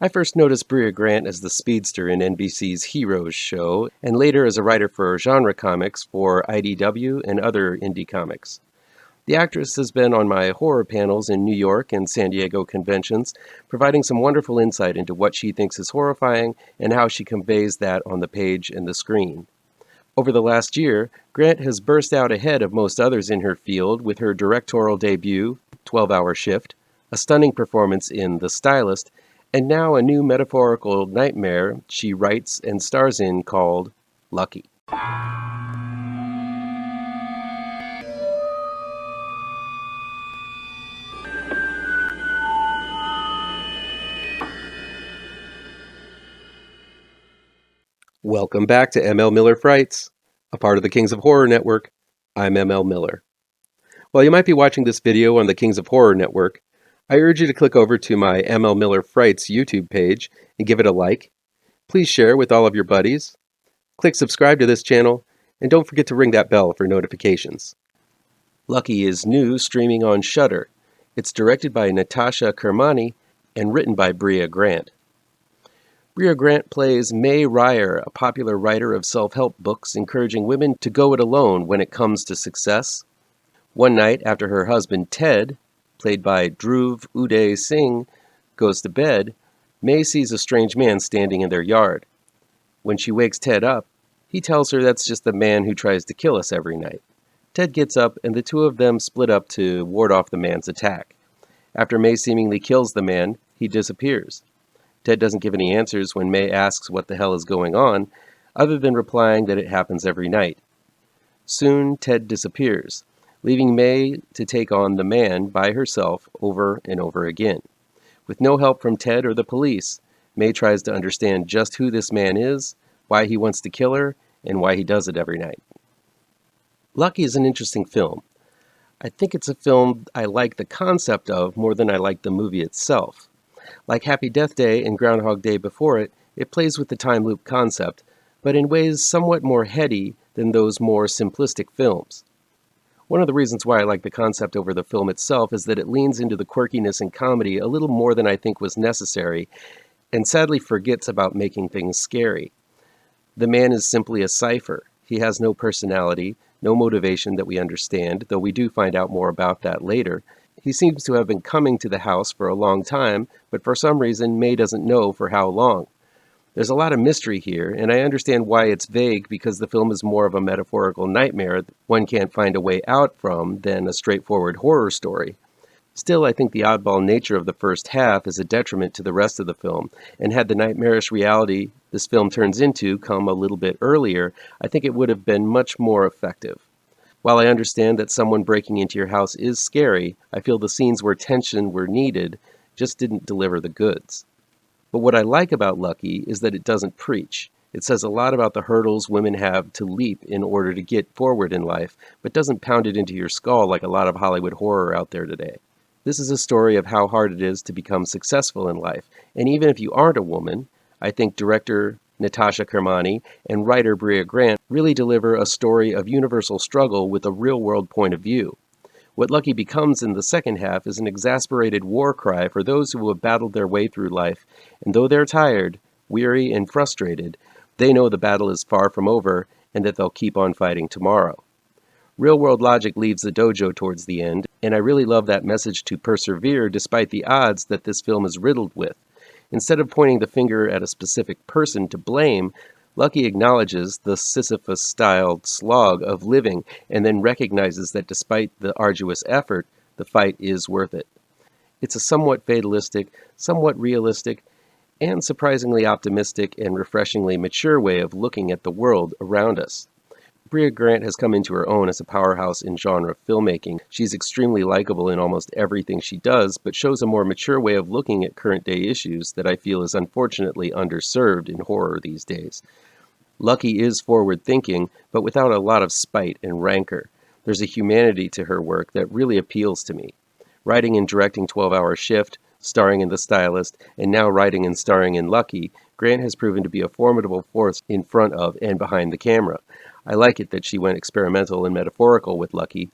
I first noticed Brea Grant as the speedster in NBC's Heroes show, and later as a writer for genre comics for IDW and other indie comics. The actress has been on my horror panels in New York and San Diego conventions, providing some wonderful insight into what she thinks is horrifying and how she conveys that on the page and the screen. Over the last year, Grant has burst out ahead of most others in her field with her directorial debut, 12-Hour Shift, a stunning performance in The Stylist, and now a new metaphorical nightmare she writes and stars in called Lucky. Welcome back to ML Miller Frights, a part of the Kings of Horror Network. I'm ML Miller. While you might be watching this video on the Kings of Horror Network, I urge you to click over to my ML Miller Frights YouTube page and give it a like. Please share with all of your buddies. Click subscribe to this channel, and don't forget to ring that bell for notifications. Lucky is new, streaming on Shudder. It's directed by Natasha Kermani and written by Brea Grant. Brea Grant plays May Ryer, a popular writer of self-help books encouraging women to go it alone when it comes to success. One night after her husband Ted, played by Dhruv Uday Singh, goes to bed, May sees a strange man standing in their yard. When she wakes Ted up, he tells her that's just the man who tries to kill us every night. Ted gets up and the two of them split up to ward off the man's attack. After May seemingly kills the man, he disappears. Ted doesn't give any answers when May asks what the hell is going on, other than replying that it happens every night. Soon, Ted disappears, leaving May to take on the man by herself over and over again. With no help from Ted or the police, May tries to understand just who this man is, why he wants to kill her, and why he does it every night. Lucky is an interesting film. I think it's a film I like the concept of more than I like the movie itself. Like Happy Death Day and Groundhog Day before it, it plays with the time loop concept, but in ways somewhat more heady than those more simplistic films. One of the reasons why I like the concept over the film itself is that it leans into the quirkiness and comedy a little more than I think was necessary, and sadly forgets about making things scary. The man is simply a cipher. He has no personality, no motivation that we understand, though we do find out more about that later. He seems to have been coming to the house for a long time, but for some reason May doesn't know for how long. There's a lot of mystery here, and I understand why it's vague because the film is more of a metaphorical nightmare one can't find a way out from than a straightforward horror story. Still, I think the oddball nature of the first half is a detriment to the rest of the film, and had the nightmarish reality this film turns into come a little bit earlier, I think it would have been much more effective. While I understand that someone breaking into your house is scary, I feel the scenes where tension were needed just didn't deliver the goods. But what I like about Lucky is that it doesn't preach. It says a lot about the hurdles women have to leap in order to get forward in life, but doesn't pound it into your skull like a lot of Hollywood horror out there today. This is a story of how hard it is to become successful in life, and even if you aren't a woman, I think director Natasha Kermani and writer Brea Grant really deliver a story of universal struggle with a real-world point of view. What Lucky becomes in the second half is an exasperated war cry for those who have battled their way through life, and though they're tired, weary, and frustrated, they know the battle is far from over and that they'll keep on fighting tomorrow. Real-world logic leaves the dojo towards the end, and I really love that message to persevere despite the odds that this film is riddled with. Instead of pointing the finger at a specific person to blame, Lucky acknowledges the Sisyphus-styled slog of living and then recognizes that despite the arduous effort, the fight is worth it. It's a somewhat fatalistic, somewhat realistic, and surprisingly optimistic and refreshingly mature way of looking at the world around us. Brea Grant has come into her own as a powerhouse in genre filmmaking. She's extremely likable in almost everything she does, but shows a more mature way of looking at current-day issues that I feel is unfortunately underserved in horror these days. Lucky is forward-thinking, but without a lot of spite and rancor. There's a humanity to her work that really appeals to me. Writing and directing 12-Hour Shift, starring in The Stylist, and now writing and starring in Lucky, Grant has proven to be a formidable force in front of and behind the camera. I like it that she went experimental and metaphorical with Lucky,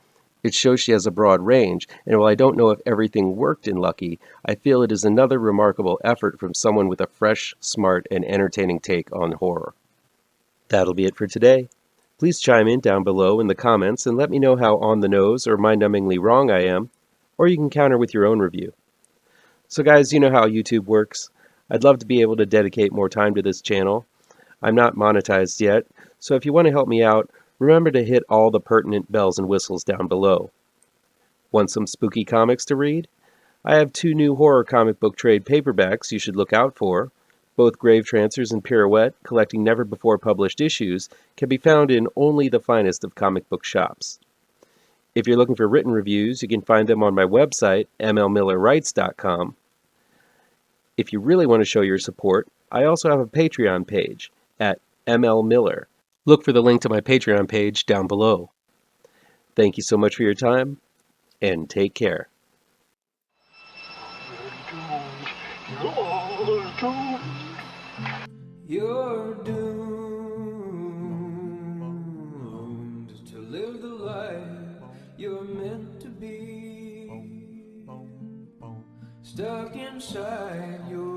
It shows she has a broad range, and while I don't know if everything worked in Lucky, I feel it is another remarkable effort from someone with a fresh, smart, and entertaining take on horror. That'll be it for today. Please chime in down below in the comments and let me know how on the nose or mind-numbingly wrong I am, or you can counter with your own review. So guys, you know how YouTube works. I'd love to be able to dedicate more time to this channel. I'm not monetized yet, so if you want to help me out, remember to hit all the pertinent bells and whistles down below. Want some spooky comics to read? I have 2 new horror comic book trade paperbacks you should look out for. Both Gravetrancers and Pirouette, collecting never-before-published issues, can be found in only the finest of comic book shops. If you're looking for written reviews, you can find them on my website, mlmillerwrites.com. If you really want to show your support, I also have a Patreon page at mlmiller. Look for the link to my Patreon page down below. Thank you so much for your time, and take care. You're doomed to live the life you're meant to be, stuck inside your